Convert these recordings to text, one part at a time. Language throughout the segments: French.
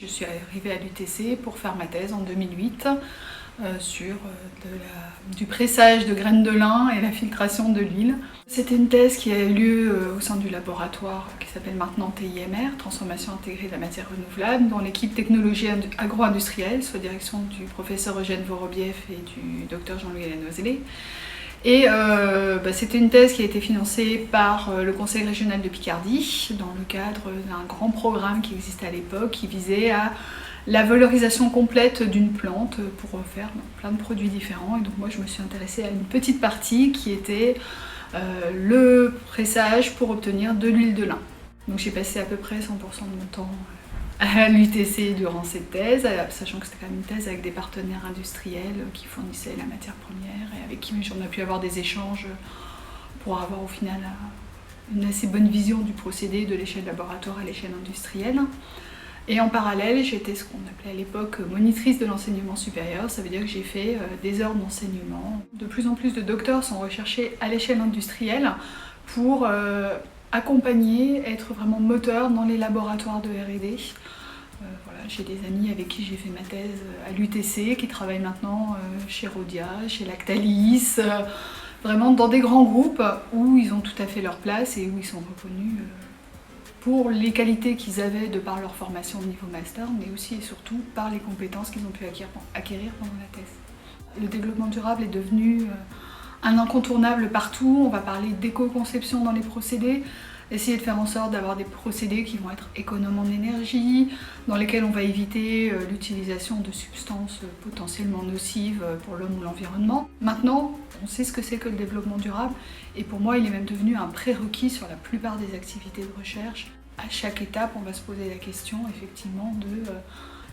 suis arrivée à l'UTC pour faire ma thèse en 2008 sur du pressage de graines de lin et la filtration de l'huile. C'était une thèse qui a eu lieu au sein du laboratoire qui s'appelle maintenant TIMR, Transformation intégrée de la matière renouvelable, dans l'équipe technologie agro-industrielle, sous la direction du professeur Eugène Vorobiev et du docteur Jean-Louis Lanoiselet. Et c'était une thèse qui a été financée par le Conseil régional de Picardie dans le cadre d'un grand programme qui existait à l'époque qui visait à la valorisation complète d'une plante pour faire plein de produits différents. Et donc moi je me suis intéressée à une petite partie qui était le pressage pour obtenir de l'huile de lin. Donc j'ai passé à peu près 100% de mon temps à l'UTC durant cette thèse, sachant que c'était quand même une thèse avec des partenaires industriels qui fournissaient la matière première et avec qui on a pu avoir des échanges pour avoir au final une assez bonne vision du procédé de l'échelle laboratoire à l'échelle industrielle. Et en parallèle, j'étais ce qu'on appelait à l'époque monitrice de l'enseignement supérieur, ça veut dire que j'ai fait des heures d'enseignement. De plus en plus de docteurs sont recherchés à l'échelle industrielle pour accompagner, être vraiment moteur dans les laboratoires de R&D. Voilà, j'ai des amis avec qui j'ai fait ma thèse à l'UTC, qui travaillent maintenant chez Rhodia, chez Lactalis, vraiment dans des grands groupes où ils ont tout à fait leur place et où ils sont reconnus pour les qualités qu'ils avaient de par leur formation au niveau master, mais aussi et surtout par les compétences qu'ils ont pu acquérir pendant la thèse. Le développement durable est devenu un incontournable partout. On va parler d'éco-conception dans les procédés, essayer de faire en sorte d'avoir des procédés qui vont être économes en énergie, dans lesquels on va éviter l'utilisation de substances potentiellement nocives pour l'homme ou l'environnement. Maintenant, on sait ce que c'est que le développement durable et pour moi, il est même devenu un prérequis sur la plupart des activités de recherche. À chaque étape, on va se poser la question effectivement de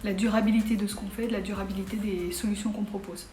la durabilité de ce qu'on fait, de la durabilité des solutions qu'on propose.